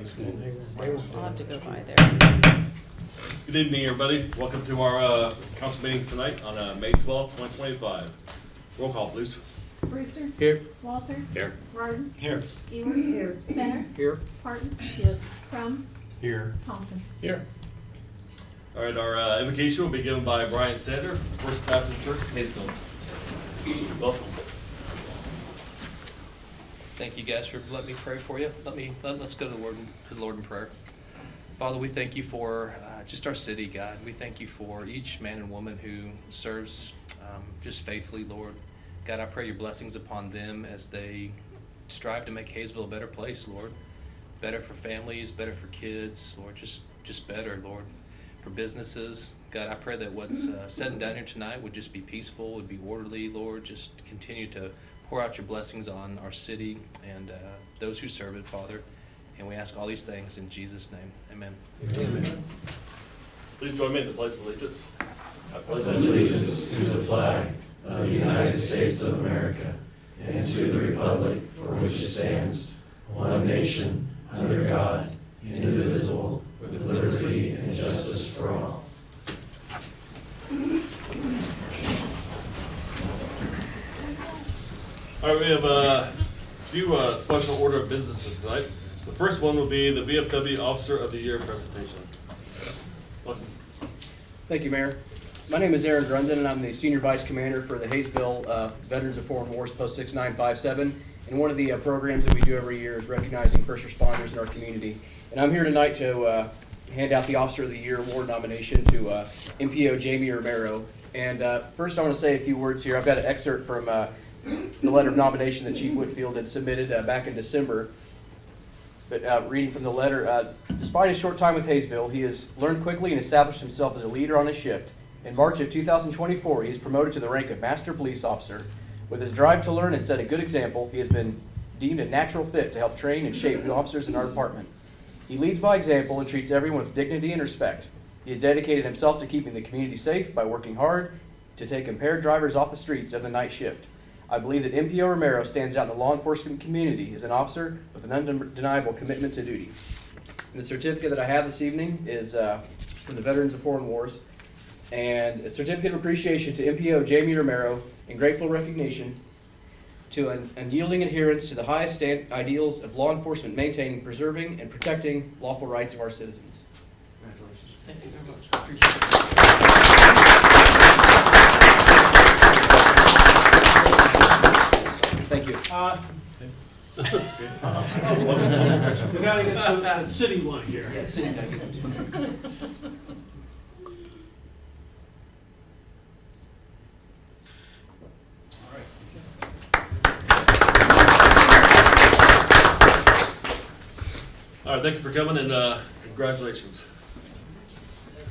I'll have to go by there. Good evening, everybody. Welcome to our council meeting tonight on May 12th, 2025. Roll call, please. Brewster. Here. Walters. Here. Rarden. Here. Ewert. Here. Benner. Here. Parton. Yes. Crum. Here. Thompson. Here. All right, our invocation will be given by Brian Sander, First Baptist Church, Haysville. Welcome. Thank you guys for letting me pray for you. Let's go to the Lord in prayer. Father, we thank you for just our city, God. We thank you for each man and woman who serves just faithfully, Lord. God, I pray your blessings upon them as they strive to make Haysville a better place, Lord. Better for families, better for kids, Lord, just better, Lord, for businesses. God, I pray that what's said and done here tonight would just be peaceful, would be orderly, Lord. Just continue to pour out your blessings on our city and those who serve it, Father. And we ask all these things in Jesus' name. Amen. Amen. Please join me in the Pledge of Allegiance. I pledge allegiance to the flag of the United States of America and to the republic for which it stands, one nation, under God, indivisible, with liberty and justice for all. All right, we have a few special order of businesses tonight. The first one will be the VFW Officer of the Year presentation. Welcome. Thank you, Mayor. My name is Aaron Grundon, and I'm the Senior Vice Commander for the Haysville Veterans of Foreign Wars Post 6957. And one of the programs that we do every year is recognizing first responders in our community. And I'm here tonight to hand out the Officer of the Year award nomination to MPO Jamie Romero. And first I want to say a few words here. I've got an excerpt from the letter of nomination that Chief Whitfield had submitted back in December. But reading from the letter, despite his short time with Haysville, he has learned quickly and established himself as a leader on his shift. In March of 2024, he is promoted to the rank of Master Police Officer. With his drive to learn and set a good example, he has been deemed a natural fit to help train and shape new officers in our department. He leads by example and treats everyone with dignity and respect. He has dedicated himself to keeping the community safe by working hard to take impaired drivers off the streets of the night shift. I believe that MPO Romero stands out in the law enforcement community as an officer with an undeniable commitment to duty. And the certificate that I have this evening is from the Veterans of Foreign Wars, and a certificate of appreciation to MPO Jamie Romero in grateful recognition to an unyielding adherence to the highest ideals of law enforcement, maintaining, preserving, and protecting lawful rights of our citizens. Congratulations. Thank you very much. Appreciate it. Thank you. We gotta get the city one here. Yeah, city's gotta get them too. All right, thank you for coming and congratulations.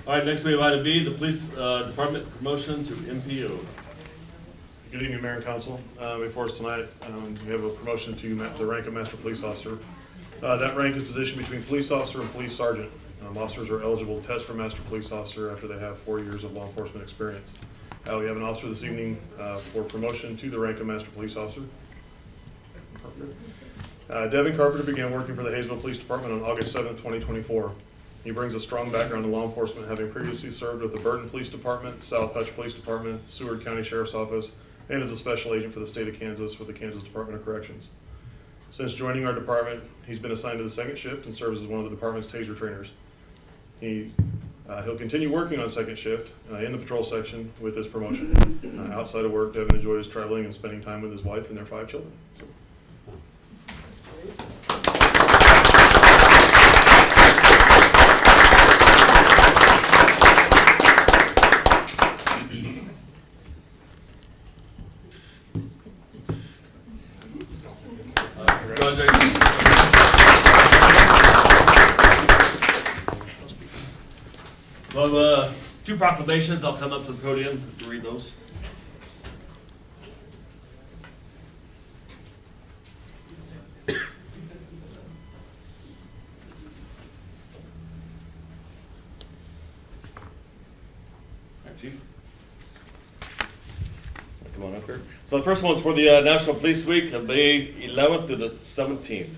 All right, next we have item B, the Police Department promotion to MPO. Good evening, Mayor and Council. Before us tonight, we have a promotion to the rank of Master Police Officer. That rank is positioned between Police Officer and Police Sergeant. Officers are eligible to test for Master Police Officer after they have 4 years of law enforcement experience. We have an officer this evening for promotion to the rank of Master Police Officer. Devin Carpenter began working for the Haysville Police Department on August 7th, 2024. He brings a strong background in law enforcement, having previously served with the Burton Police Department, South Hutch Police Department, Seward County Sheriff's Office, and as a special agent for the state of Kansas with the Kansas Department of Corrections. Since joining our department, he's been assigned to the second shift and serves as one of the department's taser trainers. He'll continue working on second shift in the patrol section with this promotion. Outside of work, Devin enjoys traveling and spending time with his wife and their 5 children. Well, two proclamations. I'll come up to the podium to read those. Chief. Come on up here. So the first one's for the National Police Week of May 11th to the 17th.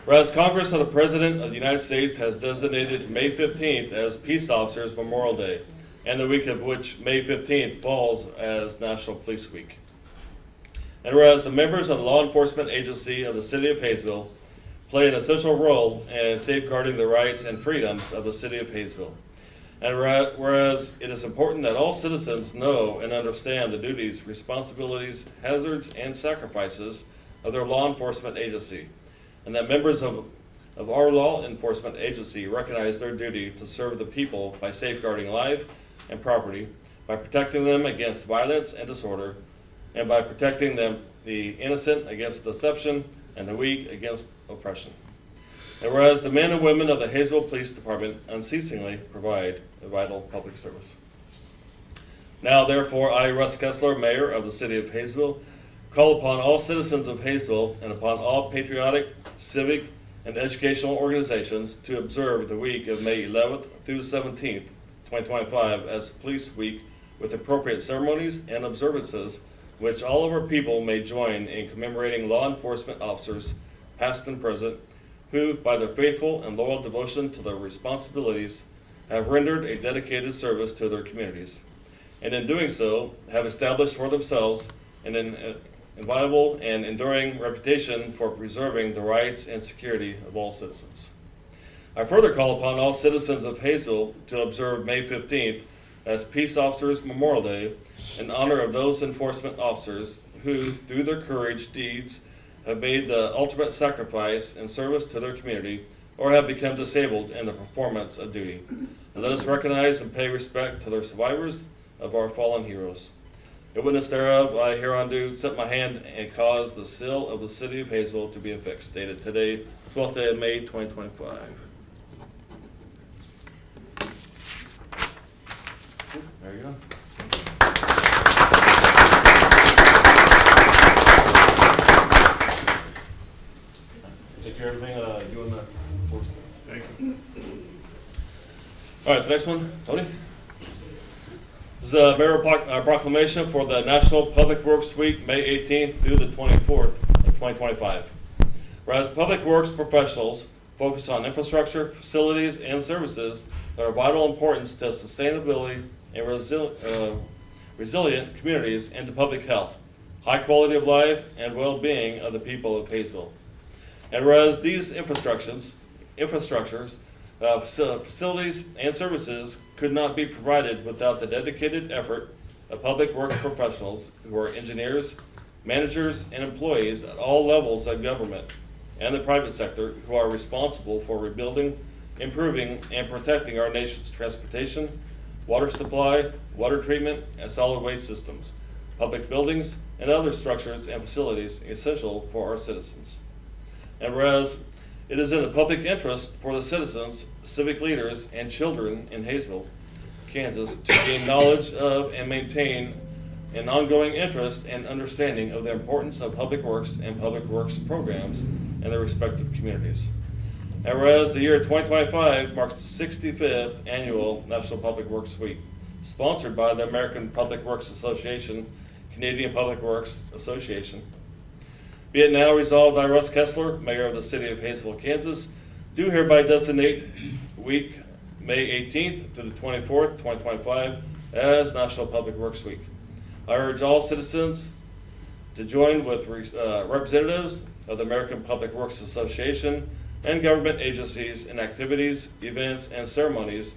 Whereas Congress of the President of the United States has designated May 15th as Peace Officers Memorial Day, and the week of which May 15th falls as National Police Week. And whereas the members of the law enforcement agency of the City of Haysville play an essential role in safeguarding the rights and freedoms of the City of Haysville. And whereas it is important that all citizens know and understand the duties, responsibilities, hazards, and sacrifices of their law enforcement agency, and that members of our law enforcement agency recognize their duty to serve the people by safeguarding life and property, by protecting them against violence and disorder, and by protecting them, the innocent against deception and the weak against oppression. And whereas the men and women of the Haysville Police Department unceasingly provide a vital public service. Now, therefore, I, Russ Kessler, Mayor of the City of Haysville, call upon all citizens of Haysville and upon all patriotic, civic, and educational organizations to observe the week of May 11th through 17th, 2025 as Police Week with appropriate ceremonies and observances which all of our people may join in commemorating law enforcement officers, past and present, who, by their faithful and loyal devotion to their responsibilities, have rendered a dedicated service to their communities, and in doing so, have established for themselves an inviolable and enduring reputation for preserving the rights and security of all citizens. I further call upon all citizens of Haysville to observe May 15th as Peace Officers Memorial Day in honor of those enforcement officers who, through their courage deeds, have made the ultimate sacrifice in service to their community or have become disabled in the performance of duty. And let us recognize and pay respect to their survivors of our fallen heroes. In witness thereof, I hereunto set my hand and cause the seal of the City of Haysville to be affixed, dated today, 12th day of May, 2025. There you go. Take care of everything you and the force. Thank you. All right, the next one, Tony. This is the mayor proclamation for the National Public Works Week, May 18th through the 24th of 2025. Whereas public works professionals focus on infrastructure, facilities, and services that are of vital importance to sustainability and resilient communities and to public health, high quality of life, and well-being of the people of Haysville. And whereas these infrastructures, facilities, and services could not be provided without the dedicated effort of public works professionals who are engineers, managers, and employees at all levels of government and the private sector who are responsible for rebuilding, improving, and protecting our nation's transportation, water supply, water treatment, and solid waste systems, public buildings, and other structures and facilities essential for our citizens. And whereas it is in the public interest for the citizens, civic leaders, and children in Haysville, Kansas, to gain knowledge of and maintain an ongoing interest and understanding of the importance of public works and public works programs in their respective communities. And whereas the year 2025 marks the 65th annual National Public Works Week, sponsored by the American Public Works Association, Canadian Public Works Association. Be it now resolved, I, Russ Kessler, Mayor of the City of Haysville, Kansas, do hereby designate week May 18th to the 24th, 2025 as National Public Works Week. I urge all citizens to join with representatives of the American Public Works Association and government agencies in activities, events, and ceremonies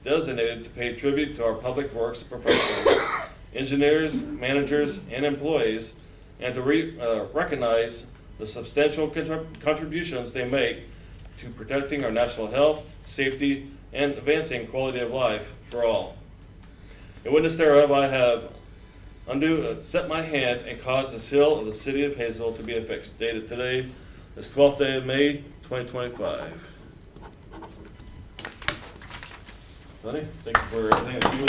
designated to pay tribute to our public works professionals, engineers, managers, and employees, and to recognize the substantial contributions they make to protecting our national health, safety, and advancing quality of life for all. In witness thereof, I have set my hand and caused the seal of the City of Haysville to be affixed, dated today, this 12th day of May, 2025. Sonny, thank you for everything that you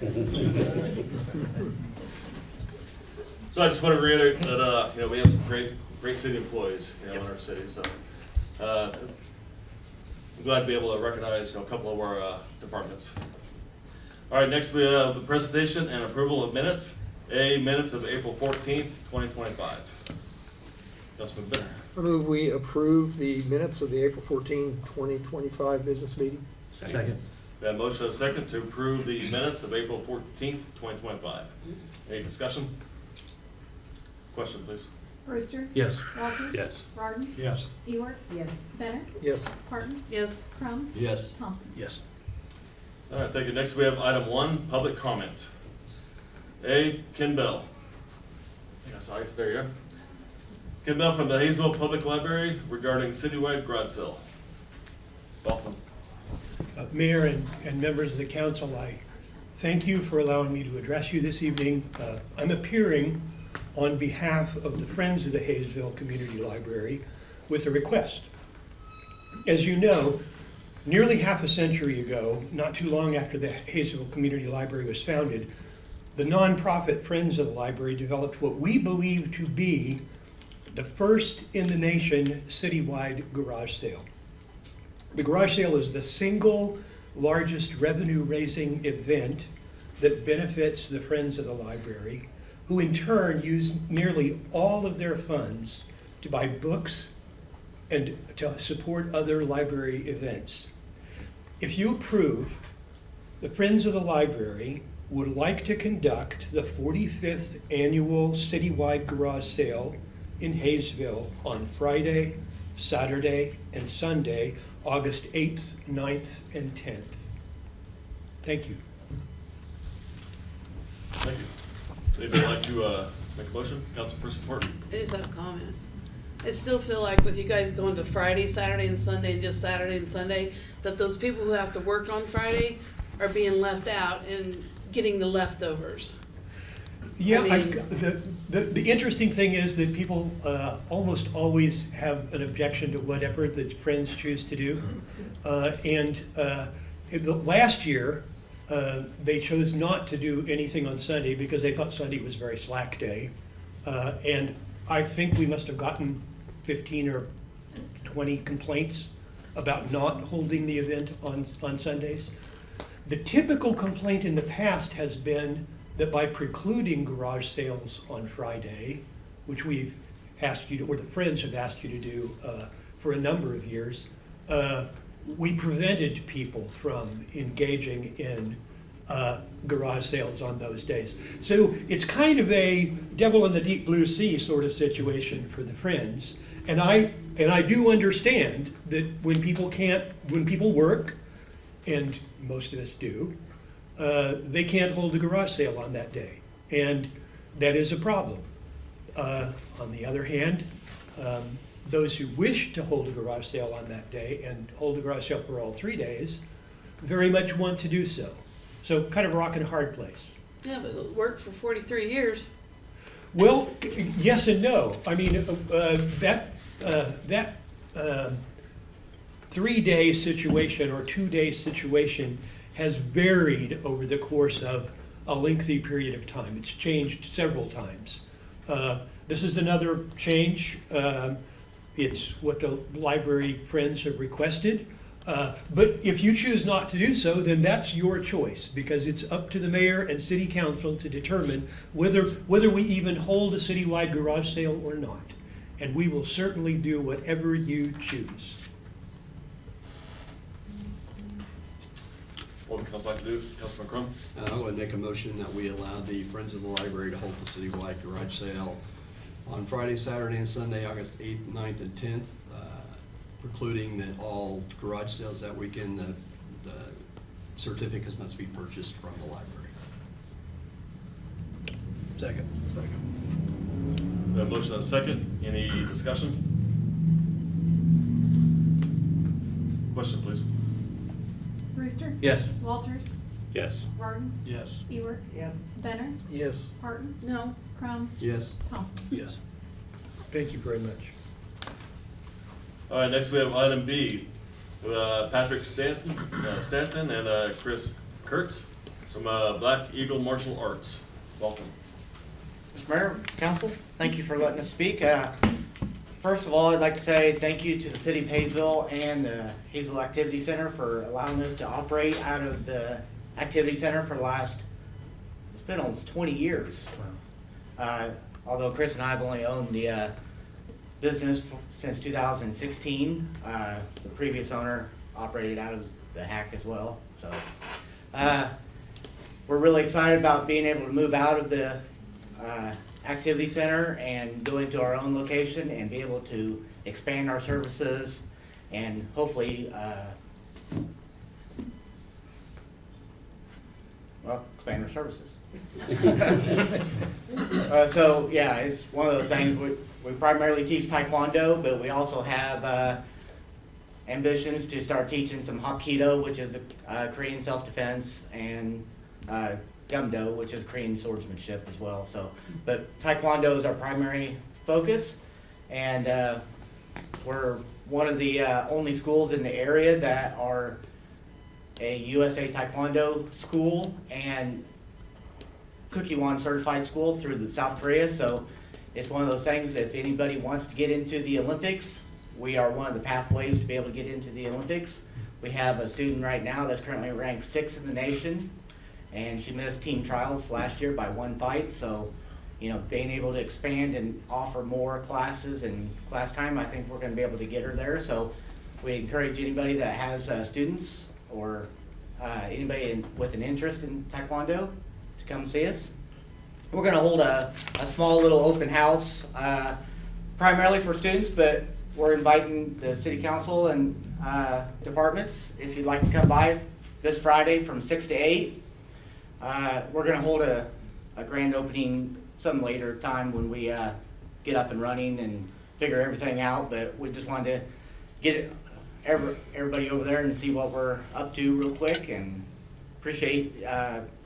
Thank you. So I just want to reiterate that, you know, we have some great city employees, you know, in our city, so. I'm glad to be able to recognize, you know, a couple of our departments. All right, next we have the presentation and approval of minutes. Minutes of April 14th, 2025. Councilman Benner. I move we approve the minutes of the April 14, 2025 business meeting. Second. We have a motion and a second to approve the minutes of April 14th, 2025. Any discussion? Question, please. Brewster. Yes. Walters. Yes. Martin. Yes. Ewart. Yes. Benner. Yes. Parton. Yes. Crum. Yes. Thompson. Yes. All right, thank you. Next we have item 1, public comment. Ken Bell. Yeah, sorry, there you are. Ken Bell from the Haysville Public Library regarding citywide garage sale. Welcome. Mayor and members of the council, I thank you for allowing me to address you this evening. I'm appearing on behalf of the Friends of the Haysville Community Library with a request. As you know, nearly half a century ago, not too long after the Haysville Community Library was founded, the nonprofit Friends of the Library developed what we believe to be the first in the nation citywide garage sale. The garage sale is the single largest revenue-raising event that benefits the Friends of the Library, who in turn use nearly all of their funds to buy books and to support other library events. If you approve, the Friends of the Library would like to conduct the 45th annual citywide garage sale in Haysville on Friday, Saturday, and Sunday, August 8th, 9th, and 10th. Thank you. Thank you. Anybody like to make a motion? Councilperson Horton. I just have a comment. I still feel like with you guys going to Friday, Saturday, and Sunday, and just Saturday and Sunday, that those people who have to work on Friday are being left out and getting the leftovers. Yeah, I mean- the interesting thing is that people almost always have an objection to whatever the Friends choose to do. Last year, they chose not to do anything on Sunday because they thought Sunday was a very slack day. And I think we must have gotten 15 or 20 complaints about not holding the event on Sundays. The typical complaint in the past has been that by precluding garage sales on Friday, which we've asked you to, or the Friends have asked you to do for a number of years, we prevented people from engaging in garage sales on those days. So it's kind of a devil in the deep blue sea sort of situation for the Friends. And I do understand that when people work, and most of us do, they can't hold a garage sale on that day. And that is a problem. On the other hand, those who wish to hold a garage sale on that day and hold a garage sale for all 3 days very much want to do so. So kind of a rock and a hard place. Yeah, but it worked for 43 years. Well, yes and no. I mean, that 3-day situation or 2-day situation has varied over the course of a lengthy period of time. It's changed several times. This is another change. It's what the library Friends have requested. But if you choose not to do so, then that's your choice, because it's up to the mayor and city council to determine whether we even hold a citywide garage sale or not. And we will certainly do whatever you choose. What would council like to do? Councilman Crum? I would make a motion that we allow the Friends of the Library to hold the citywide garage sale on Friday, Saturday, and Sunday, August 8th, 9th, and 10th, precluding that all garage sales that weekend, the certificates must be purchased from the library. Second. We have a motion and a second. Any discussion? Question, please. Brewster. Yes. Walters. Yes. Martin. Yes. Ewart. Yes. Benner. Yes. Parton. No. Crum. Yes. Thompson. Yes. Thank you very much. All right, next we have item B, Patrick Stanton and Chris Kurtz from Black Eagle Martial Arts. Welcome. Mr. Mayor, Council, thank you for letting us speak. First of all, I'd like to say thank you to the City of Haysville and the Haysville Activity Center for allowing us to operate out of the Activity Center for the last, it's been almost 20 years. Although Chris and I have only owned the business since 2016, the previous owner operated out of the hack as well. So we're really excited about being able to move out of the activity center and go into our own location and be able to expand our services and hopefully expand our services. So yeah, it's one of those things. We primarily teach Taekwondo, but we also have ambitions to start teaching some Hapkido, which is a Korean self-defense, and Gumdo, which is Korean swordsmanship as well. So, but Taekwondo is our primary focus, and we're one of the only schools in the area that are a USA Taekwondo school and Kukkiwon certified school through the South Korea. So it's one of those things, if anybody wants to get into the Olympics, we are one of the pathways to be able to get into the Olympics. We have a student right now that's currently ranked 6th in the nation, and she missed team trials last year by 1 fight. So, you know, being able to expand and offer more classes and class time, I think we're going to be able to get her there. So we encourage anybody that has students or anybody with an interest in Taekwondo to come see us. We're going to hold a small little open house, primarily for students, but we're inviting the city council and departments if you'd like to come by this Friday from 6 to 8. We're going to hold a grand opening some later time when we get up and running and figure everything out, but we just wanted to get everybody over there and see what we're up to real quick, and appreciate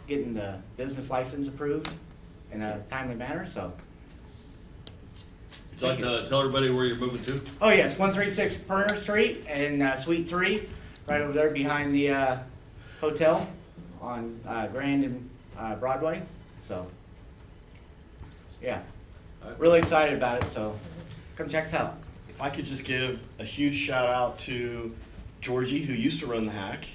getting the business license approved in a timely manner. So Would you like to tell everybody where you're moving to? oh yes, 136 Perner Street and Suite 3, right over there behind the hotel on Grand and Broadway. So yeah, really excited about it, so come check us out. If I could just give a huge shout out to Georgie, who used to run the hack,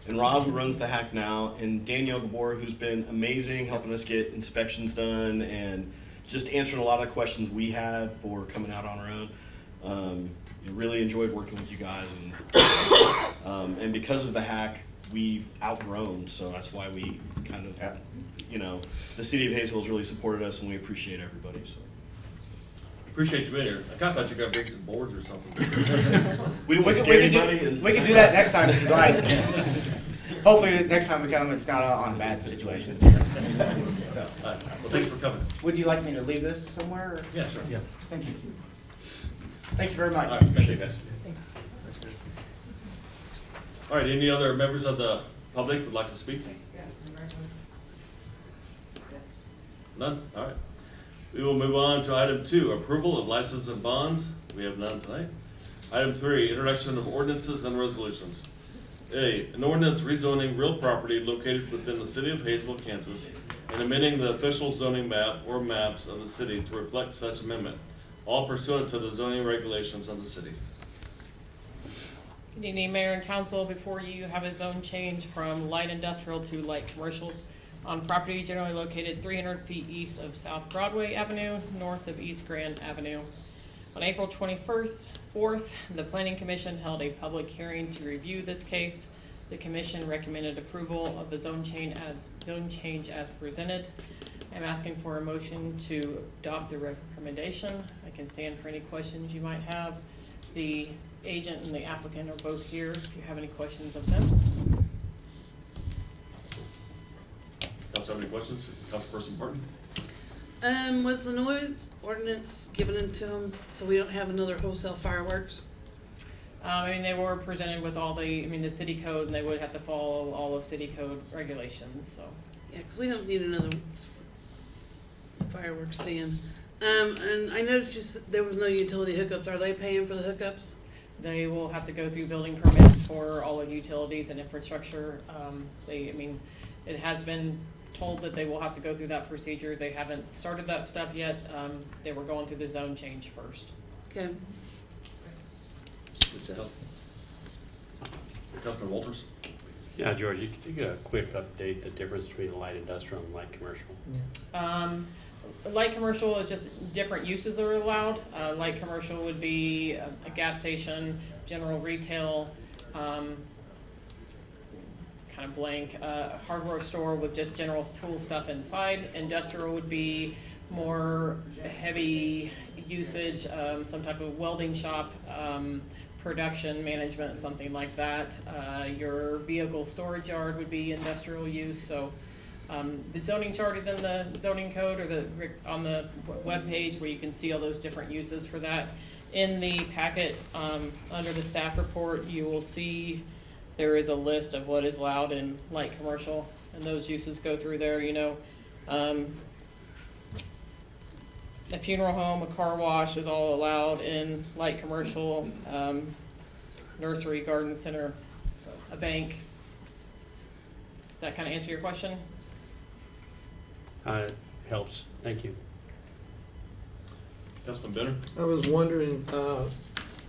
and Roz, who runs the hack now, and Danielle Gabor, who's been amazing helping us get inspections done and just answering a lot of the questions we had for coming out on our own. Really enjoyed working with you guys, and because of the hack, we've outgrown, so that's why we kind of, you know, the city of Haysville has really supported us, and we appreciate everybody. So. Appreciate you being here. I kind of thought you were going to bring some boards or something. We didn't want to scare anybody. We can do that next time if you'd like. Hopefully next time we come, it's not on a bad situation. So, All right. Well, thanks for coming. would you like me to leave this somewhere? Or? Yeah, sure. Yeah. Thank you. Thank you very much. All right, thank you, guys. Thanks. All right, any other members of the public would like to speak? None? All right. We will move on to item 2, approval of license and bonds. We have none tonight. Item 3, introduction of ordinances and resolutions. A, an ordinance rezoning real property located within the city of Haysville, Kansas, and amending the official zoning map or maps of the city to reflect such amendment, all pursuant to the zoning regulations of the city. Good evening, Mayor and Council. Before you have a zone change from light industrial to light commercial on property generally located 300 feet east of South Broadway Avenue, north of East Grand Avenue. On April 4th, the Planning Commission held a public hearing to review this case. The commission recommended approval of the zone change as presented. I'm asking for a motion to adopt the recommendation. I can stand for any questions you might have. The agent and the applicant are both here if you have any questions of them. Council have any questions? Councilperson Barton? Was the noise ordinance given to them so we don't have another wholesale fireworks? I mean, they were presented with all the city code, and they would have to follow all of city code regulations, so. Yeah, because we don't need another fireworks stand. And I noticed you said there was no utility hookups. Are they paying for the hookups? They will have to go through building permits for all of utilities and infrastructure. It has been told that they will have to go through that procedure. They haven't started that step yet. They were going through the zone change first. Okay. Good to help. Councilman Walters? Yeah, George, could you get a quick update, the difference between light industrial and light commercial? Light commercial is just different uses are allowed. Light commercial would be a gas station, general retail, kind of blank, hardware store with just general tool stuff inside. Industrial would be more heavy usage, some type of welding shop, production management, something like that. Your vehicle storage yard would be industrial use. So the zoning chart is in the zoning code or on the web page where you can see all those different uses for that. In the packet under the staff report, you will see there is a list of what is allowed in light commercial, and those uses go through there. You know, a funeral home, a car wash is all allowed in light commercial. Nursery, garden center, a bank. Does that kind of answer your question? It helps, thank you. Councilman Benner? I was wondering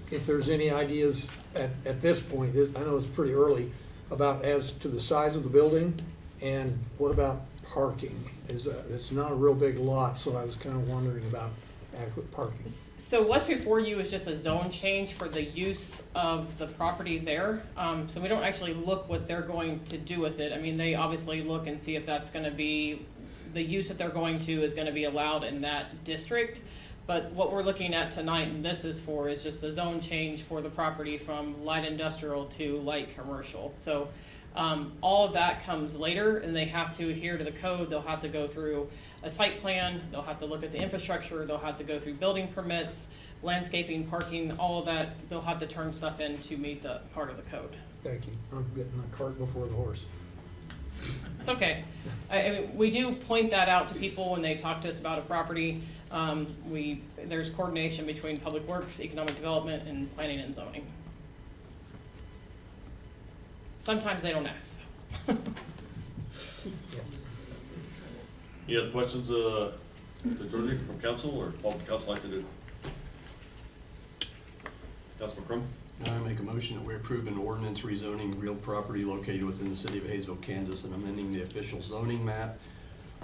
if there's any ideas at this point, I know it's pretty early, about as to the size of the building, and what about parking? It's not a real big lot, so I was kind of wondering about adequate parking. So what's before you is just a zone change for the use of the property there. So we don't actually look what they're going to do with it. I mean, they obviously look and see if that's gonna be, the use that they're going to is gonna be allowed in that district. But what we're looking at tonight, and this is for, is just the zone change for the property from light industrial to light commercial. So all of that comes later, and they have to adhere to the code. They'll have to go through a site plan, they'll have to look at the infrastructure, they'll have to go through building permits, landscaping, parking, all of that. They'll have to turn stuff in to meet the part of the code. Thank you. I'm getting the cart before the horse. It's okay. I mean, we do point that out to people when they talk to us about a property. There's coordination between Public Works, Economic Development, and Planning and Zoning. Sometimes they don't ask. Any other questions to Georgie from council, or what would council like to do? Councilman Crum? I make a motion that we approve an ordinance rezoning real property located within the city of Haysville, Kansas, and amending the official zoning map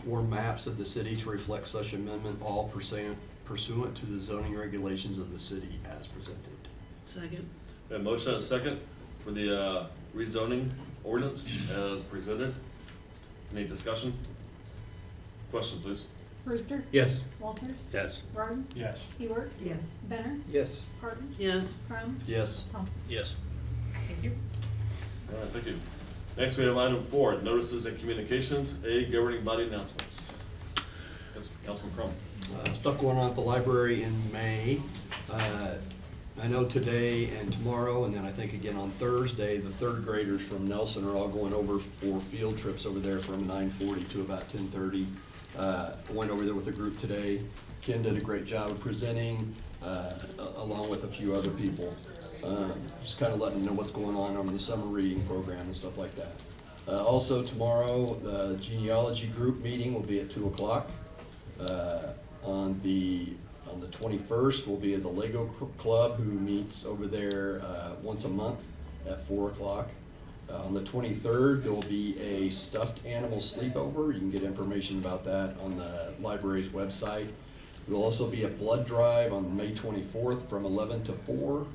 or maps of the city to reflect such amendment, all pursuant to the zoning regulations of the city as presented. Second. A motion and a second for the rezoning ordinance as presented. Any discussion? Question, please. Brewster? Yes. Walters? Yes. Gordon? Yes. Hebert? Yes. Benner? Yes. Harden? Yes. Crum? Yes. Thompson? Yes. Thank you. All right, thank you. Next, we have item 4, notices and communications, governing body announcements. Councilman Crum. Stuff going on at the library in May. I know today and tomorrow, and then I think again on Thursday, the third graders from Nelson are all going over for field trips over there from 9:40 to about 10:30. Went over there with a group today. Ken did a great job of presenting, along with a few other people. Just kind of letting them know what's going on over the summer reading program and stuff like that. Also tomorrow, the genealogy group meeting will be at 2 o'clock. On the 21st, we'll be at the Lego Club, who meets over there once a month at 4 o'clock. On the 23rd, there will be a stuffed animal sleepover. You can get information about that on the library's website. There will also be a blood drive on May 24th from 11 to 4.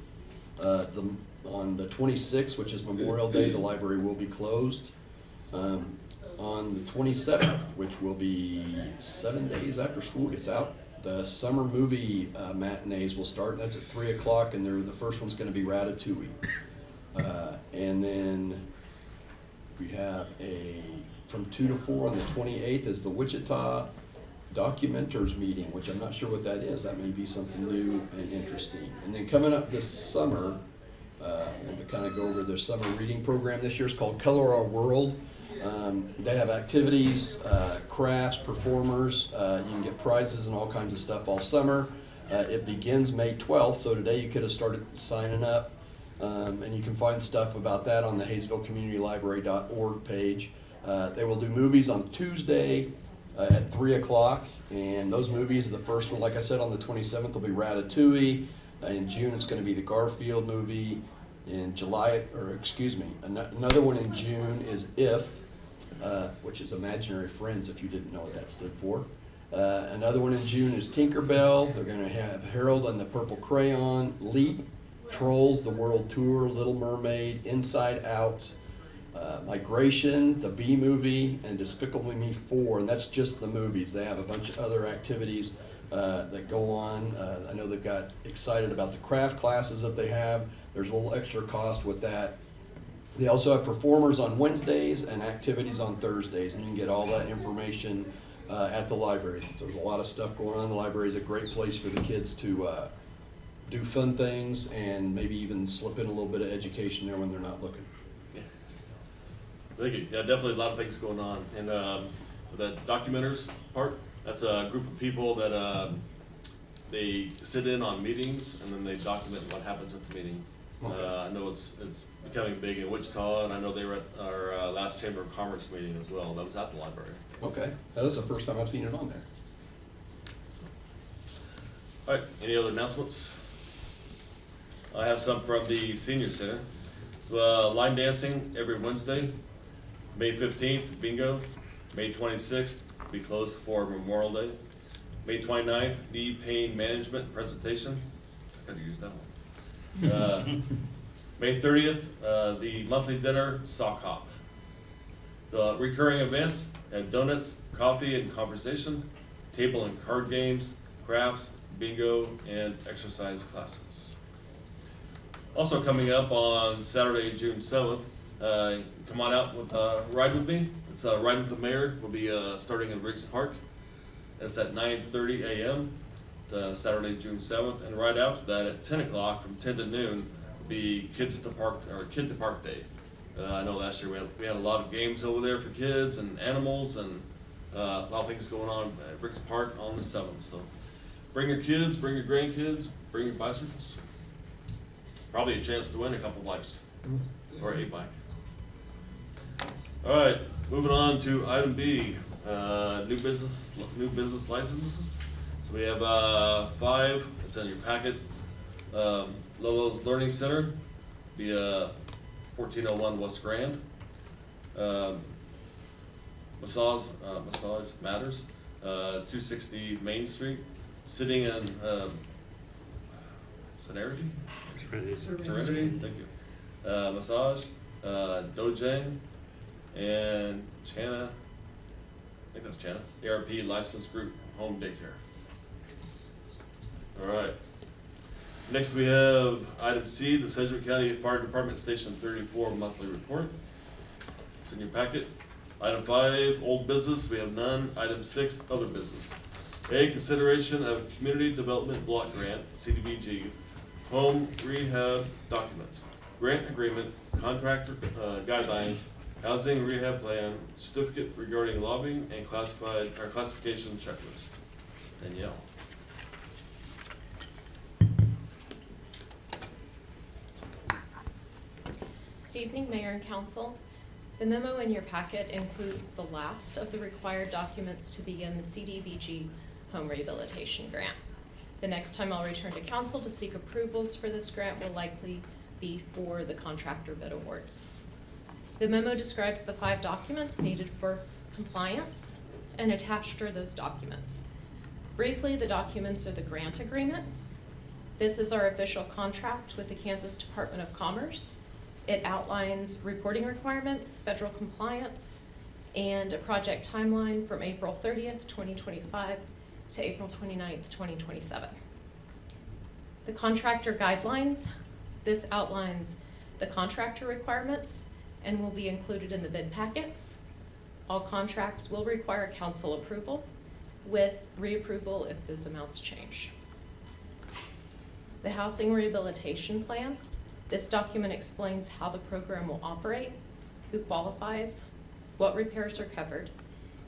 On the 26th, which is Memorial Day, the library will be closed. On the 27th, which will be 7 days after school gets out, the summer movie matinees will start. That's at 3 o'clock, and the first one's going to be Ratatouille. And then we have from 2 to 4 on the 28th is the Wichita Documenters meeting, which I'm not sure what that is. That may be something new and interesting. And then coming up this summer, and to kind of go over their summer reading program this year, is called Color Our World. They have activities, crafts, performers. You can get prizes and all kinds of stuff all summer. It begins May 12th, so today you could have started signing up. And you can find stuff about that on the HaysvilleCommunityLibrary.org page. They will do movies on Tuesday at 3 o'clock, and those movies, the first one, like I said, on the 27th will be Ratatouille. In June, it's going to be the Garfield movie. In July, or excuse me, another one in June is If, which is Imaginary Friends, if you didn't know what that stood for. Another one in June is Tinkerbell. They're going to have Harold and the Purple Crayon, Leap, Trolls, The World Tour, Little Mermaid, Inside Out, Migration, the Bee Movie, and Despicable Me 4, and that's just the movies. They have a bunch of other activities that go on. I know they've got excited about the craft classes that they have. There's a little extra cost with that. They also have performers on Wednesdays and activities on Thursdays, and you can get all that information at the library. There's a lot of stuff going on. The library is a great place for the kids to do fun things and maybe even slip in a little bit of education there when they're not looking. Thank you. Yeah, definitely a lot of things going on. And the documenters part, that's a group of people that they sit in on meetings and then they document what happens at the meeting. Okay. I know it's becoming big in Wichita, and I know they were at our last Chamber of Commerce meeting as well. That was at the library. Okay, that is the first time I've seen it on there. All right, any other announcements? I have some from the senior center. Line dancing every Wednesday. May 15th, bingo. May 26th, be closed for Memorial Day. May 29th, knee pain management presentation. I could have used that one. May 30th, the monthly dinner, sock hop. The recurring events have donuts, coffee and conversation, table and card games, crafts, bingo, and exercise classes. Also coming up on Saturday, June 7th, come on out with Ride With Me. It's Ride With the Mayor. Will be starting in Riggs Park. It's at 9:30 a.m. Saturday, June 7th, and right after that at 10 o'clock from 10 to noon will be Kid to Park Day. I know last year we had a lot of games over there for kids and animals and a lot of things going on at Riggs Park on the 7th. So bring your kids, bring your grandkids, bring your bicycles. Probably a chance to win a couple bikes or a bike. All right, moving on to item B, new business licenses. So we have 5. It's in your packet. Lolo's Learning Center, be 1401 West Grand. Massage Matters, 260 Main Street, sitting in Serenity. Serenity, thank you. Massage, Dojang, and Chana, I think that's Chana, ARP Licensed Group Home Daycare. All right. Next we have item C, the Sedgwick County Fire Department Station 34 monthly report. It's in your packet. Item 5, old business, we have none. Item 6, other business. A, consideration of community development block grant, CDBG, home rehab documents, grant agreement, contractor guidelines, housing rehab plan, certificate regarding lobbying, and classification checklist. Danielle. Good evening, Mayor and Council. The memo in your packet includes the last of the required documents to begin the CDBG home rehabilitation grant. The next time I'll return to Council to seek approvals for this grant will likely be for the contractor bid awards. The memo describes the 5 documents needed for compliance, and attached are those documents. Briefly, the documents are the grant agreement. This is our official contract with the Kansas Department of Commerce. It outlines reporting requirements, federal compliance, and a project timeline from April 30th, 2025 to April 29th, 2027. The contractor guidelines, this outlines the contractor requirements and will be included in the bid packets. All contracts will require council approval with reapproval if those amounts change. The housing rehabilitation plan. This document explains how the program will operate, who qualifies, what repairs are covered,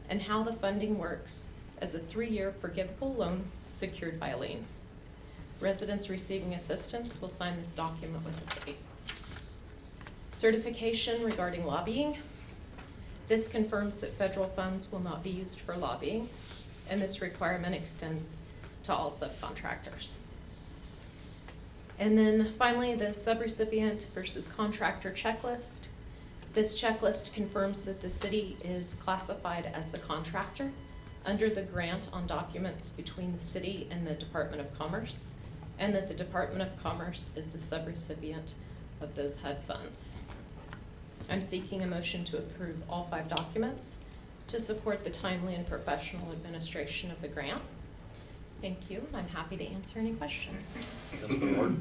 and how the funding works as a 3-year forgivable loan secured by a lien. Residents receiving assistance will sign this document with the state. Certification regarding lobbying. This confirms that federal funds will not be used for lobbying, and this requirement extends to all subcontractors. And then finally, the subrecipient versus contractor checklist. This checklist confirms that the city is classified as the contractor under the grant on documents between the city and the Department of Commerce, and that the Department of Commerce is the subrecipient of those HUD funds. I'm seeking a motion to approve all 5 documents to support the timely and professional administration of the grant. Thank you, and I'm happy to answer any questions. Councilman Ward?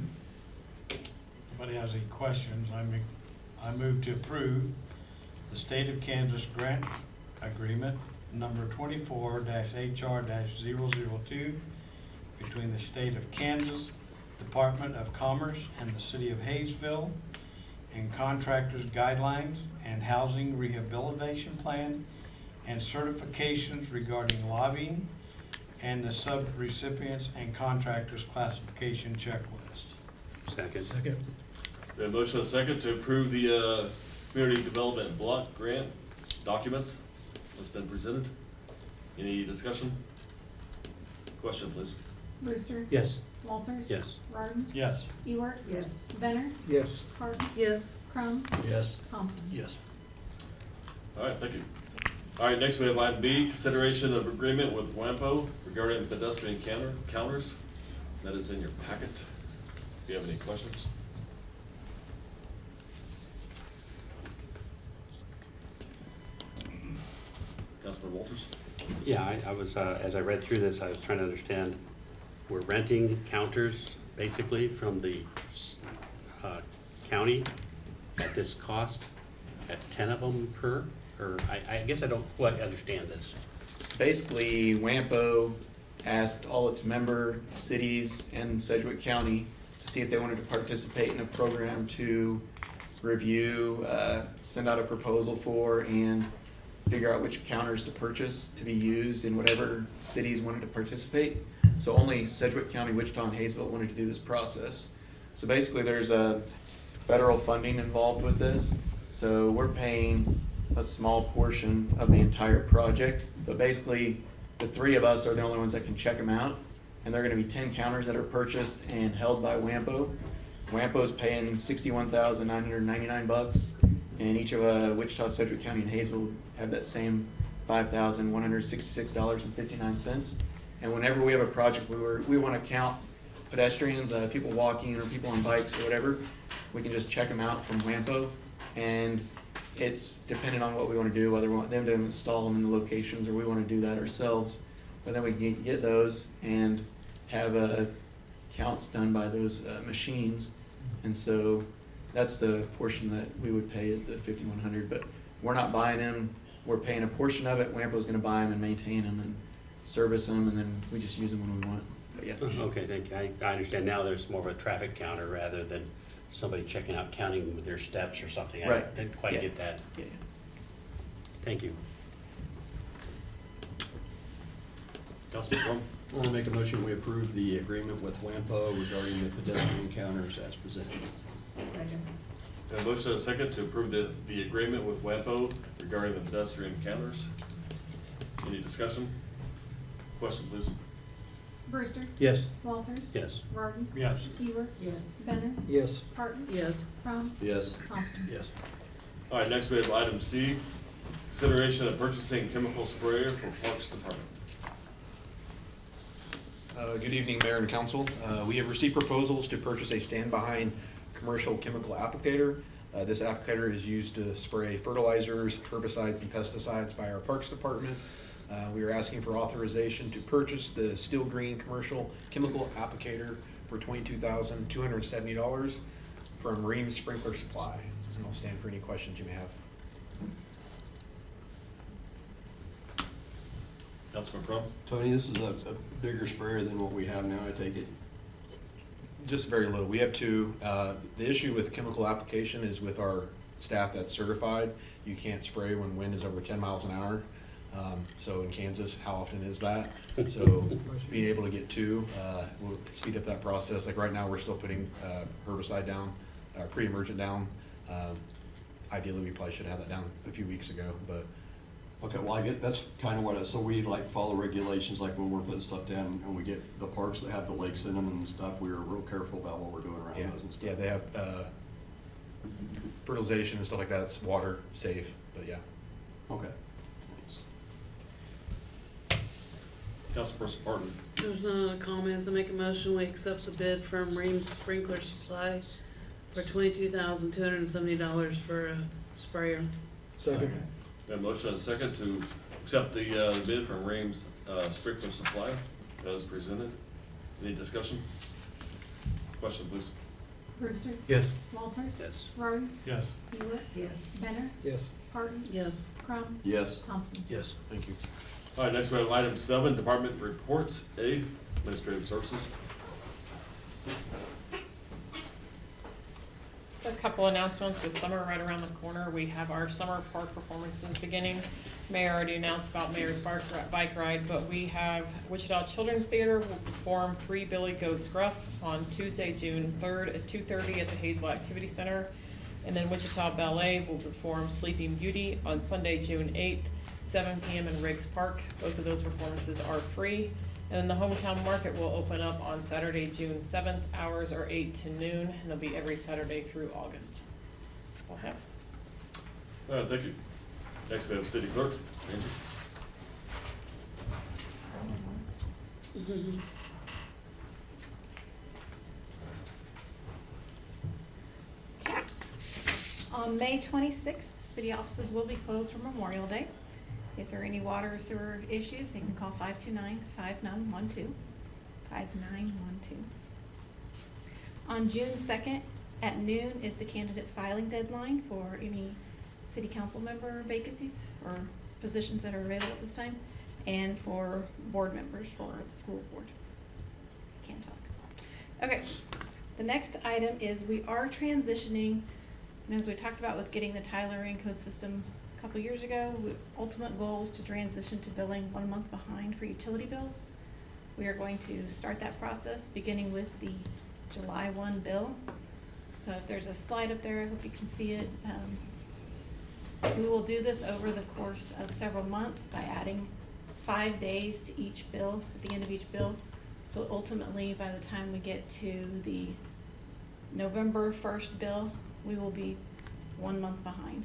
Anybody has any questions? I move to approve the State of Kansas Grant Agreement number 24-HR-002 between the State of Kansas Department of Commerce and the City of Haysville and contractors' guidelines and housing rehabilitation plan and certifications regarding lobbying and the sub-recipients and contractors' classification checklist. Second. We have a motion and a second to approve the Community Development Block Grant documents that's been presented. Any discussion? Question, please. Brewster. Yes. Walters. Yes. Rardon. Yes. Ewart. Yes. Benner. Yes. Harden. Yes. Crum. Yes. Thompson. Yes. All right, thank you. All right, next we have item B, consideration of agreement with WAMPO regarding pedestrian counters. That is in your packet. Do you have any questions? Councilman Walters? Yeah, I was, as I read through this, I was trying to understand, we're renting counters basically from the county at this cost, at 10 of them per, or I guess I don't quite understand this. Basically, WAMPO asked all its member cities and Sedgwick County to see if they wanted to participate in a program to review, send out a proposal for, and figure out which counters to purchase to be used in whatever cities wanted to participate. So only Sedgwick County, Wichita, and Haysville wanted to do this process. So basically, there's a federal funding involved with this. So we're paying a small portion of the entire project, but basically the 3 of us are the only ones that can check them out. And they're gonna be 10 counters that are purchased and held by WAMPO. WAMPO's paying $61,999, and each of Wichita, Sedgwick County, and Haysville have that same $5,166.59. And whenever we have a project where we wanna count pedestrians, people walking or people on bikes or whatever, we can just check them out from WAMPO. And it's dependent on what we want to do, whether we want them to install them in the locations or we want to do that ourselves. But then we can get those and have counts done by those machines. And so that's the portion that we would pay is the $5,100. But we're not buying them. We're paying a portion of it. WAMPO's going to buy them and maintain them and service them, and then we just use them when we want. But yeah. Okay, thank you. I understand now there's more of a traffic counter rather than somebody checking out, counting with their steps or something. Right. I didn't quite get that. Yeah. Thank you. Councilman Crum? I want to make a motion, we approve the agreement with WAMPO regarding the pedestrian counters as presented. Second. A motion and a second to approve the agreement with WAMPO regarding the pedestrian counters. Any discussion? Question, please. Brewster. Yes. Walters. Yes. Rardon. Yes. Ewart. Yes. Benner. Yes. Harden. Yes. Crum. Yes. Thompson. Yes. All right, next we have item C, consideration of purchasing chemical sprayer for Parks Department. Good evening, Mayor and Council. We have received proposals to purchase a stand-behind commercial chemical applicator. This applicator is used to spray fertilizers, herbicides, and pesticides by our Parks Department. We are asking for authorization to purchase the steel green commercial chemical applicator for $22,270 from Ream Sprinkler Supply. And I'll stand for any questions you may have. Councilman Crum? Tony, this is a bigger sprayer than what we have now, I take it? Just very little. We have 2. The issue with chemical application is with our staff that's certified, you can't spray when wind is over 10 miles an hour. So in Kansas, how often is that? So being able to get 2 will speed up that process. Like right now, we're still putting herbicide down, pre-emergent down. ideally, we probably should have that down a few weeks ago, but Okay, well, I get, that's kind of what, so we like follow regulations, like when we're putting stuff down, and we get the parks that have the lakes in them and stuff, we're real careful about what we're doing around yeah, those and stuff. yeah, they have, fertilization and stuff like that, it's water safe, but yeah. Okay. Councilperson Barton. There's no other comments. I make a motion, we accept the bid from Reams Sprinkler Supply for $22,270 for a sprayer. Second. We have a motion and a second to accept the bid from Reams Sprinkler Supply as presented. Any discussion? Question, please. Brewster. Yes. Walters. Yes. Rose. Yes. Hewitt. Yes. Benner. Yes. Barton. Yes. Crum. Yes. Thompson. Yes, thank you. All right, next we have item 7, department reports. A, administrative services. A couple announcements with summer right around the corner. We have our summer park performances beginning. Mayor already announced about Mayor's bike ride, but we have Wichita Children's Theater will perform Three Billy Goats Gruff on Tuesday, June 3rd at 2:30 at the Haysville Activity Center. And then Wichita Ballet will perform Sleeping Beauty on Sunday, June 8th, 7 p.m. in Riggs Park. Both of those performances are free. And then the hometown market will open up on Saturday, June 7th. Hours are 8 to noon, and they'll be every Saturday through August. That's all I have. All right, thank you. Next we have city clerk, Angie. On May 26th, city offices will be closed for Memorial Day. If there are any water or sewer issues, you can call 529-5912. 5912. On June 2nd at noon is the candidate filing deadline for any city council member vacancies or positions that are available at this time, and for board members for the school board. Can't talk. Okay, the next item is we are transitioning, and as we talked about with getting the Tyler Encode system a couple years ago, the ultimate goal was to transition to billing 1 month behind for utility bills. We are going to start that process beginning with the July 1 bill. So if there's a slide up there, I hope you can see it. We will do this over the course of several months by adding 5 days to each bill, at the end of each bill. So ultimately, by the time we get to the November 1st bill, we will be 1 month behind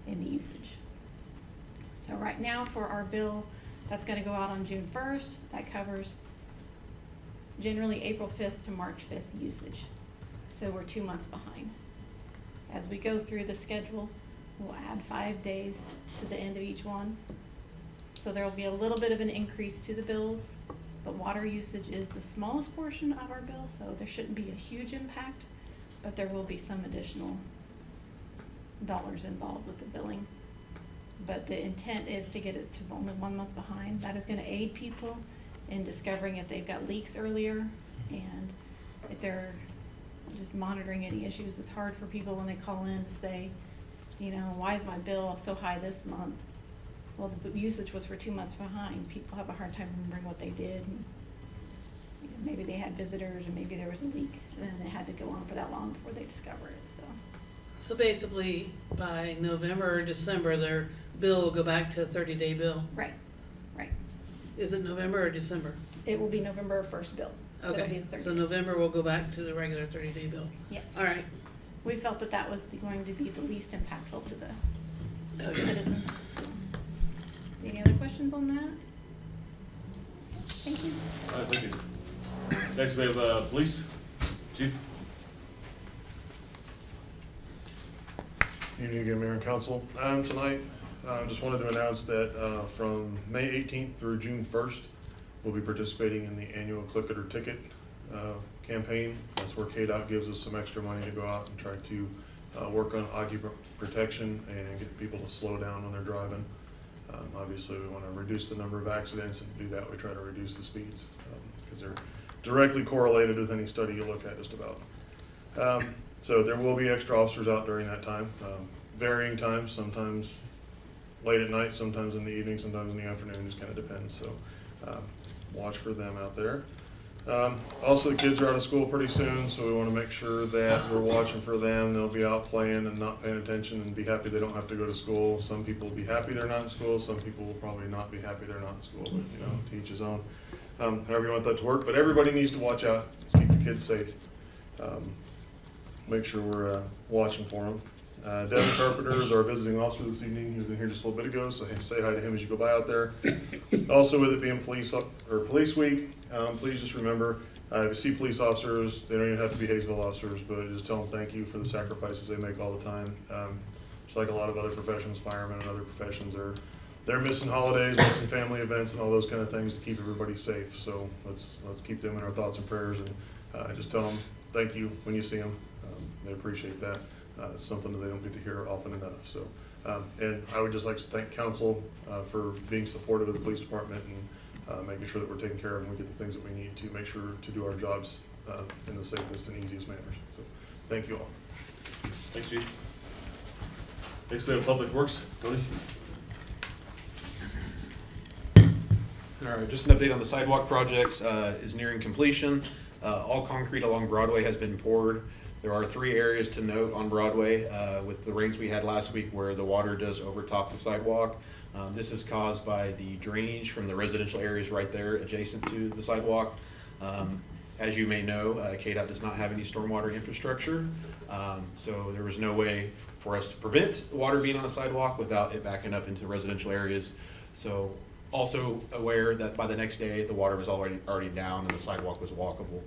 in the usage. So right now for our bill, that's gonna go out on June 1st. That covers generally April 5th to March 5th usage. So we're 2 months behind. As we go through the schedule, we'll add 5 days to the end of each one. So there will be a little bit of an increase to the bills, but water usage is the smallest portion of our bill, so there shouldn't be a huge impact, but there will be some additional dollars involved with the billing. But the intent is to get it to only 1 month behind. That is gonna aid people in discovering if they've got leaks earlier, and if they're just monitoring any issues. It's hard for people when they call in to say, you know, why is my bill so high this month? Well, the usage was for 2 months behind. People have a hard time remembering what they did. And, you know, maybe they had visitors, or maybe there was a leak, and then it had to go on for that long before they discover it, so. So basically, by November or December, their bill will go back to a 30-day bill? Right, right. Is it November or December? It will be November 1st bill. It'll be Okay, the 30. so November will go back to the regular 30-day bill? Yes. All right. We felt that that was going to be the least impactful to the Okay. citizens. So, any other questions on that? Thank you. All right, thank you. Next we have police, chief. Evening again, Mayor and Council. Tonight, just wanted to announce that from May 18th through June 1st, we'll be participating in the annual Click It or Ticket campaign. That's where KDOT gives us some extra money to go out and try to work on occupant protection and get people to slow down when they're driving. Obviously, we want to reduce the number of accidents, and to do that, we try to reduce the speeds because they're directly correlated with any study you look at just about. So there will be extra officers out during that time, varying times, sometimes late at night, sometimes in the evening, sometimes in the afternoon, just kind of depends. So watch for them out there. Also, the kids are out of school pretty soon, so we want to make sure that we're watching for them. They'll be out playing and not paying attention and be happy they don't have to go to school. Some people will be happy they're not in school. Some people will probably not be happy they're not in school, but you know, to each his own. However you want that to work, but everybody needs to watch out. Let's keep the kids safe. Make sure we're watching for them. Devin Carpenter is our visiting officer this evening. He was in here just a little bit ago, so say hi to him as you go by out there. Also, with it being police week, please just remember, if you see police officers, they don't even have to be Haysville officers, but just tell them thank you for the sacrifices they make all the time. Just like a lot of other professions, firemen and other professions, they're missing holidays, missing family events, and all those kind of things to keep everybody safe. So let's keep them in our thoughts and prayers, and just tell them thank you when you see them. They appreciate that. It's something that they don't get to hear often enough. So, and I would just like to thank council for being supportive of the police department and making sure that we're taking care of them. We get the things that we need to make sure to do our jobs in the safest and easiest manners. So, thank you all. Thanks, Chief. Next, we have Public Works. Tony? All right, just an update on the sidewalk projects is nearing completion. All concrete along Broadway has been poured. There are 3 areas to note on Broadway with the rains we had last week where the water does overtop the sidewalk. This is caused by the drainage from the residential areas right there adjacent to the sidewalk. As you may know, KDOT does not have any stormwater infrastructure, so there was no way for us to prevent the water being on the sidewalk without it backing up into residential areas. So also aware that by the next day the water was already down and the sidewalk was walkable.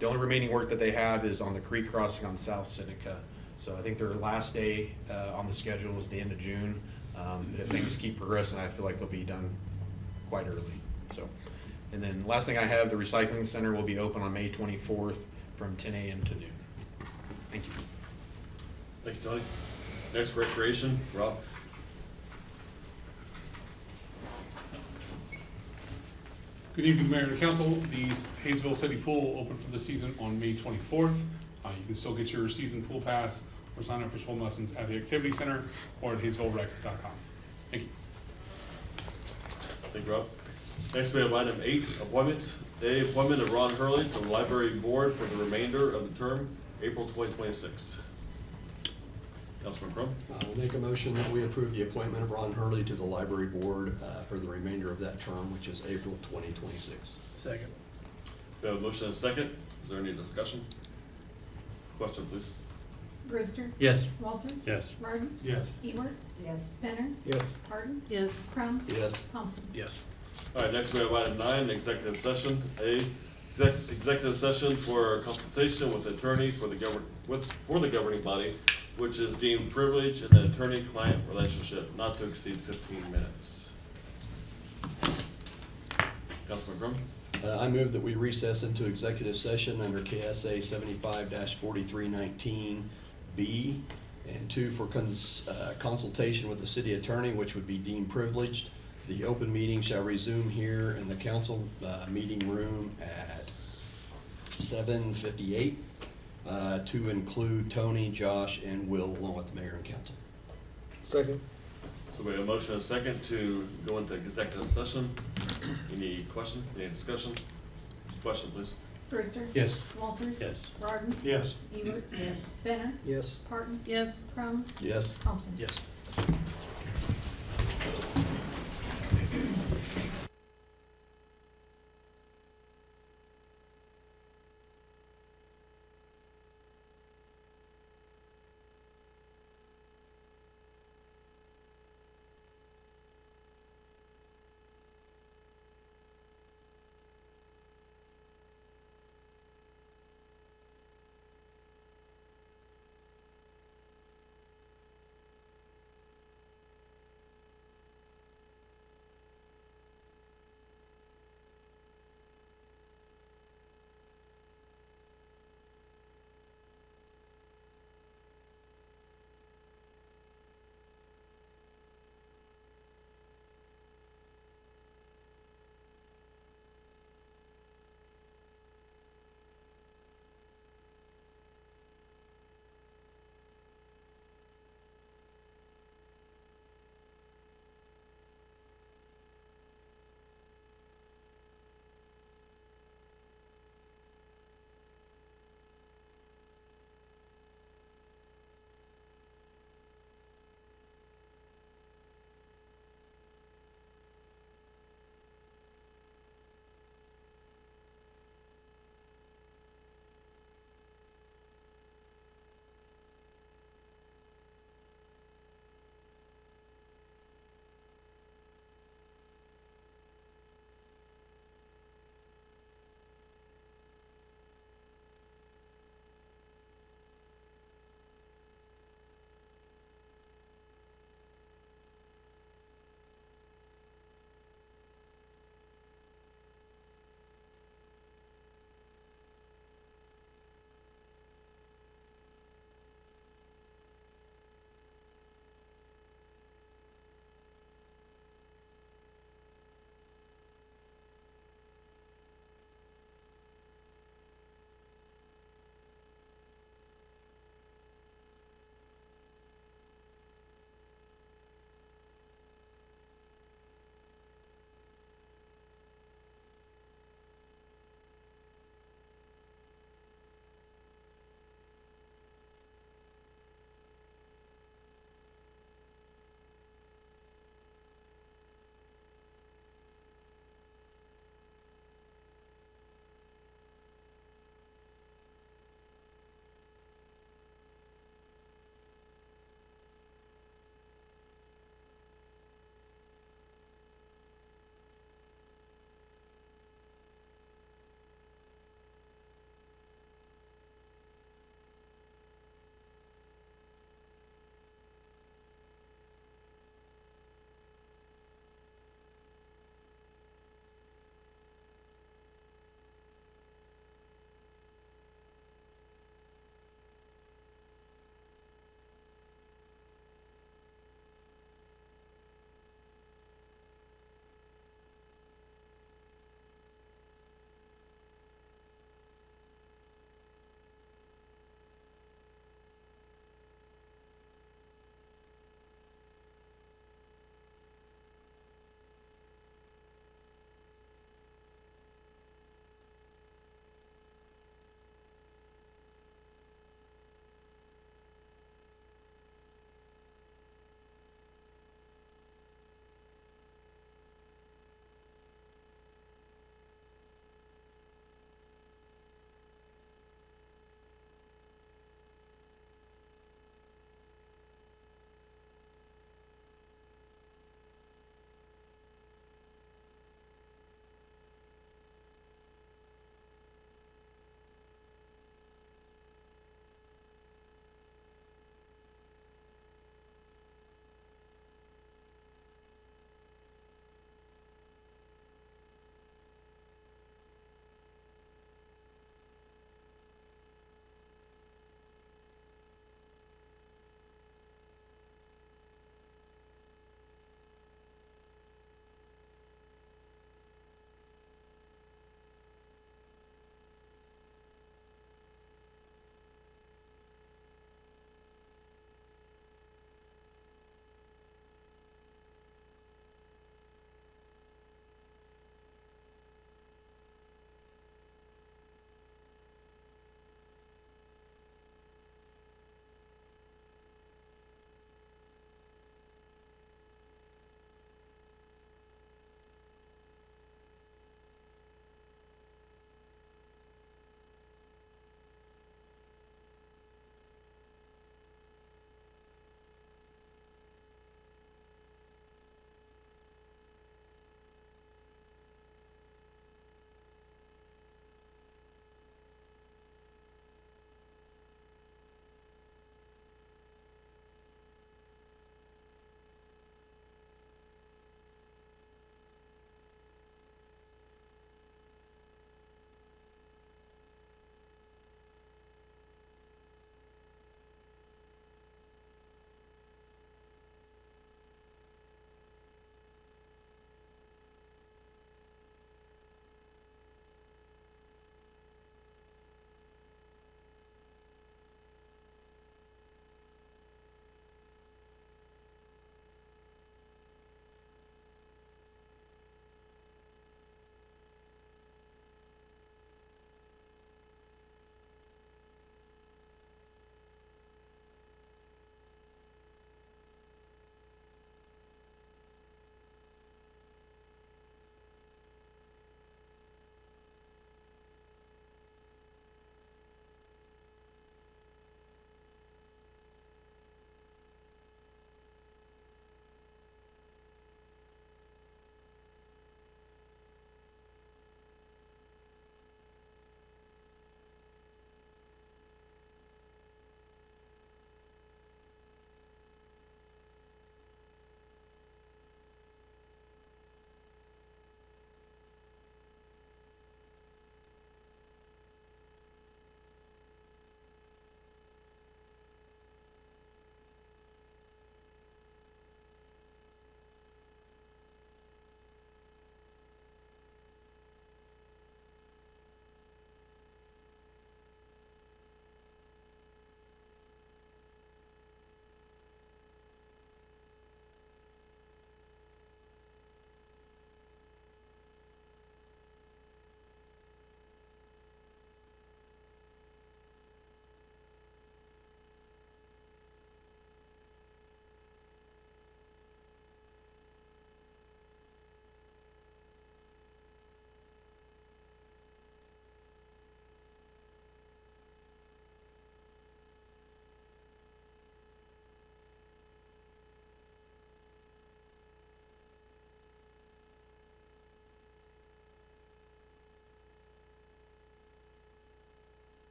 The only remaining work that they have is on the creek crossing on South Seneca. So I think their last day on the schedule is the end of June. But if things keep progressing, I feel like they'll be done quite early. So, and then last thing I have, the recycling center will be open on May 24th from 10 a.m. to noon. Thank you. Thank you, Tony. Next, Recreation. Rob? Good evening, Mayor and Council. The Haysville City Pool will open for the season on May 24th. You can still get your season pool pass or sign up for swim lessons at the Activity Center or at HaysvilleRec.com. Thank you. Thank you, Rob. Next, we have item 8, appointments. A, appointment of Ron Hurley to the Library Board for the remainder of the term, April 2026. Councilman Crum? I'll make a motion that we approve the appointment of Ron Hurley to the library board for the remainder of that term, which is April 2026. Second. We have a motion and a second. Is there any discussion? Question, please. Brewster. Yes. Walters. Yes. Martin. Yes. Ewert. Yes. Benner. Yes. Harden. Yes. Crum. Yes. Thompson. Yes. All right, next we have item 9, executive session. A, executive session for consultation with attorney for the governing body, which is deemed privilege in the attorney-client relationship, not to exceed 15 minutes. Councilman Crum? I move that we recess into executive session under KSA 75-4319B, and 2 for consultation with the city attorney, which would be deemed privileged. The open meeting shall resume here in the council meeting room at 7:58 to include Tony, Josh, and Will, along with the mayor and council. Second. So we have a motion and a second to go into executive session. Any question, any discussion? Question, please. Brewster. Yes. Walters. Yes. Martin. Yes. Ewert. Yes. Benner. Yes. Harden. Yes. Crum. Yes. Thompson. Yes.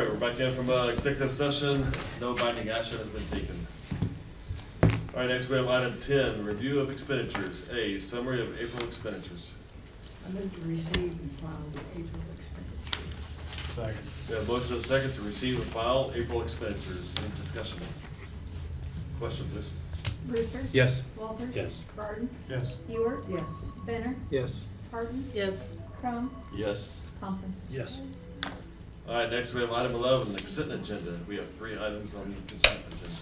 right, we're back in from executive session. No binding action has been taken. All right, next we have item 10, review of expenditures. A, summary of April expenditures. I move to receive and file the April expenditure. Second. We have a motion and a second to receive and file April expenditures. Any discussion? Question, please. Brewster? Yes. Walters? Yes. Barton? Yes. Ewart? Yes. Benner? Yes. Harden? Yes. Crumb? Yes. Thompson? Yes. All right, next we have item 11, the consent agenda. We have 3 items on the consent agenda.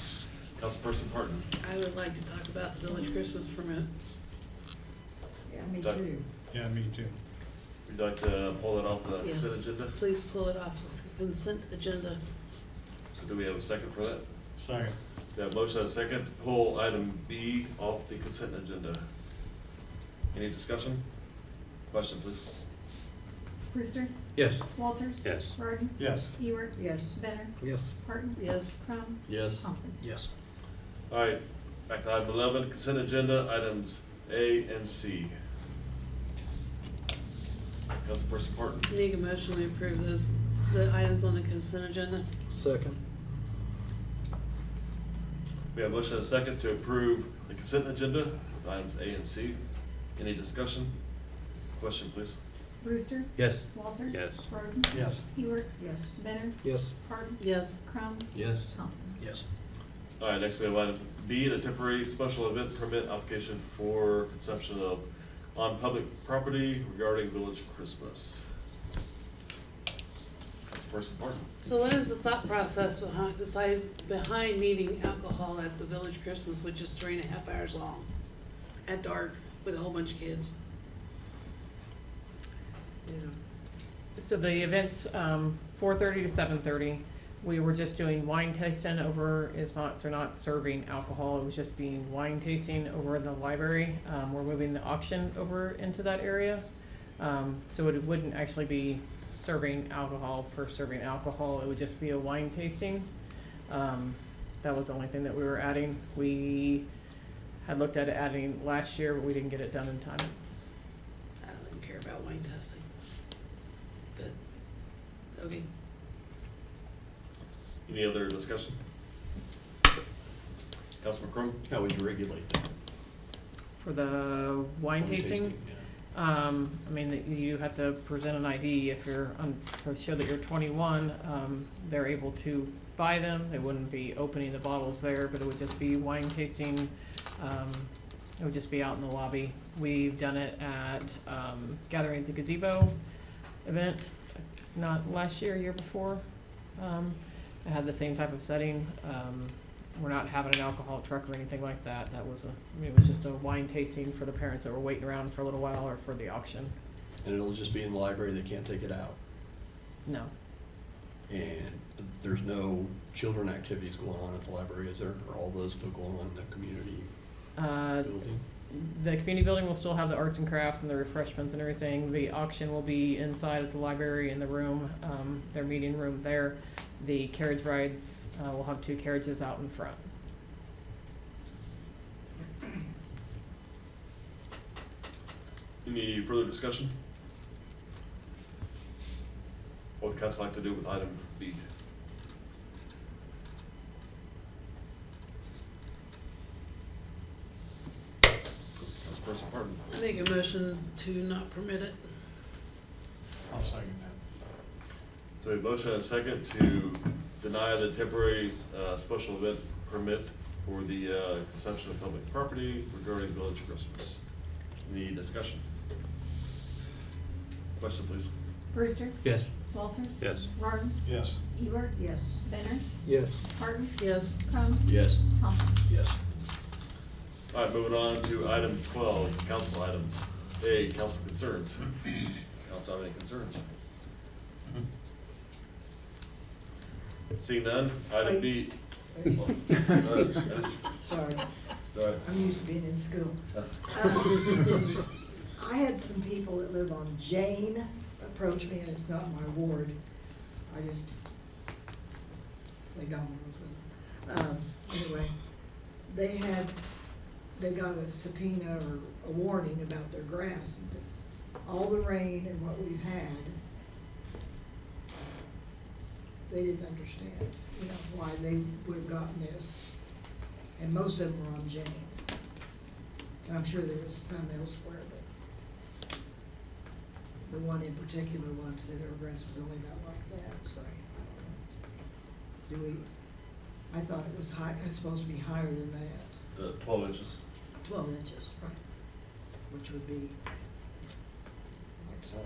Councilperson Parton. I would like to talk about the village Christmas permit. Yeah, me Doc- too. Yeah, me too. Would you like to pull it off the Yes. consent agenda? Please pull it off the consent agenda. So do we have a second for that? Second. We have a motion and a second to pull item B off the consent agenda. Any discussion? Question, please. Brewster? Yes. Walters? Yes. Barton? Yes. Ewart? Yes. Benner? Yes. Harden? Yes. Crumb? Yes. Thompson? Yes. All right, back to item 11, consent agenda, items A and C. Councilperson Parton. Need a motion to approve the items on the consent agenda. Second. We have a motion and a second to approve the consent agenda with items A and C. Any discussion? Question, please. Brewster? Yes. Walters? Yes. Barton? Yes. Ewart? Yes. Benner? Yes. Harden? Yes. Crumb? Yes. Thompson? Yes. All right, next we have item B, the temporary special event permit application for consumption of on public property regarding village Christmas. Councilperson Parton. So what is the thought process behind needing alcohol at the village Christmas, which is 3.5 hours long, at dark, with a whole bunch of kids? So the event's 4:30 to 7:30. We were just doing wine tasting over, so not serving alcohol, it was just being wine tasting over in the library. We're moving the auction over into that area. So it wouldn't actually be serving alcohol per serving alcohol, it would just be a wine tasting. That was the only thing that we were adding. We had looked at it adding last year, but we didn't get it done in time. I don't even care about wine testing. But, okay. Any other discussion? Councilman Crum? How would you regulate that? For the wine tasting, yeah. I mean, you have to present an ID if you're to show that you're 21. They're able to buy them. They wouldn't be opening the bottles there, but it would just be wine tasting. It would just be out in the lobby. We've done it at Gathering at the Gazebo event, not last year, year before. It had the same type of setting. We're not having an alcohol truck or anything like that. It was just a wine tasting for the parents that were waiting around for a little while or for the auction. And it'll just be in the library, they can't take it out. No. And there's no children activities going on at the library, is there? Or all those still going on in the community building? The community building will still have the arts and crafts and the refreshments and everything. The auction will be inside at the library in the room, their meeting room there. The carriage rides, will have 2 carriages out in front. Any further discussion? What would council like to do with item B? Councilperson Parton. I make a motion to not permit it. I'll second that. So a motion and a second to deny the temporary special event permit for the consumption of public property regarding village Christmas. Any discussion? Question, please. Brewster? Yes. Walters? Yes. Barton? Yes. Ewart? Yes. Benner? Yes. Harden? Yes. Crumb? Yes. Thompson? Yes. All right, moving on to item 12, council items. A, council concerns. Council have any concerns? Seeing none, item B. Sorry. Sorry. I'm used to being in school. I had some people that live on Jane approach me, and it's not my ward. They got one. Anyway, they got a subpoena or a warning about their grass. All the rain and what we've had, they didn't understand, why they would have gotten this. And most of them were on Jane. And I'm sure there was some elsewhere, but the one in particular once that Evergreen was only not like that, so I don't know. I thought it was high, it's supposed to be higher than that. 12 inches. 12 inches, right, which would be, like so.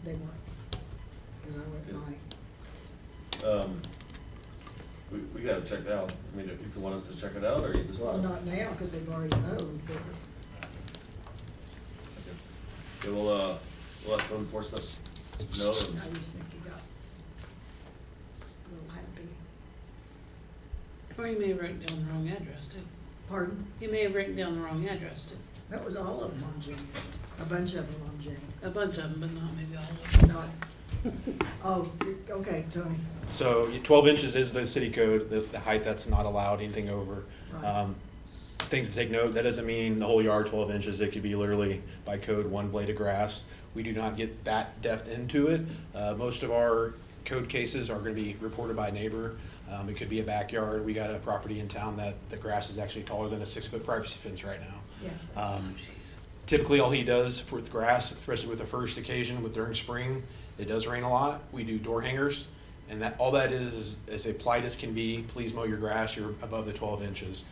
They weren't, because I went by. We gotta check it out. I mean, if you want us to check it out, or you just Well, want us? not now, because they've already known, but Okay, we'll let code enforcement know. I just think you got a little happy. Or you may have written down the wrong address too. Pardon? You may have written down the wrong address too. That was all of them on Jane, a bunch of them on Jane. A bunch of them, but not maybe all of them. Not, oh, okay, Tony. So 12 inches is the city code, the height that's not allowed, anything over. Right. Things to take note, that doesn't mean the whole yard 12 inches, it could be literally by code one blade of grass. We do not get that depth into it. Most of our code cases are gonna be reported by a neighbor. It could be a backyard. We got a property in town that the grass is actually taller than a 6-foot privacy fence right now. Yeah. Typically, all he does for the grass, especially with the first occasion during spring, it does rain a lot. We do door hangers, and all that is as polite as can be. Please mow your grass. You're above the 12 inches.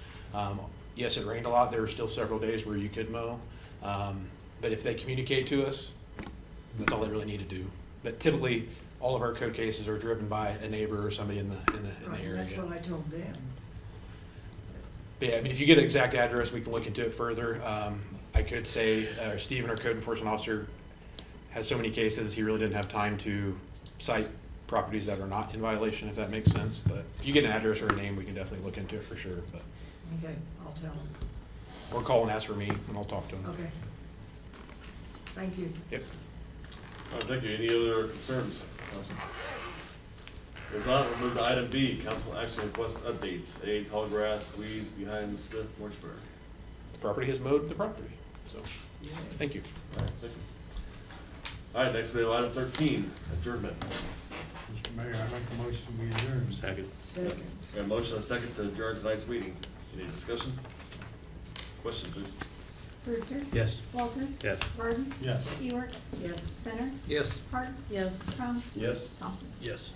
Yes, it rained a lot. There were still several days where you could mow, but if they communicate to us, that's all they really need to do. But typically, all of our code cases are driven by a neighbor or somebody in the Right, area. that's what I told them. But yeah, I mean, if you get an exact address, we can look into it further. I could say Stephen, our code enforcement officer, has so many cases, he really didn't have time to cite properties that are not in violation, if that makes sense. But if you get an address or a name, we can definitely look into it for sure. But Okay, I'll tell them. or call and ask for me, and I'll talk to him. Okay. Thank you. Yep. All right, thank you. Any other concerns, council? If not, we'll move to item B, council action request updates. A, tall grass squeeze behind Smith Mortuary. The property has mowed the property, so, thank you. All right, thank you. All right, next we have item 13, adjournment. Mr. Mayor, I make a motion we adjourn. Second. Second. We have a motion and a second to adjourn tonight's meeting. Any discussion? Question, please. Brewster. Yes. Walters. Yes. Burton. Yes. Ewart. Yes. Benner. Yes. Hart. Yes. Crum. Yes. Thompson. Yes.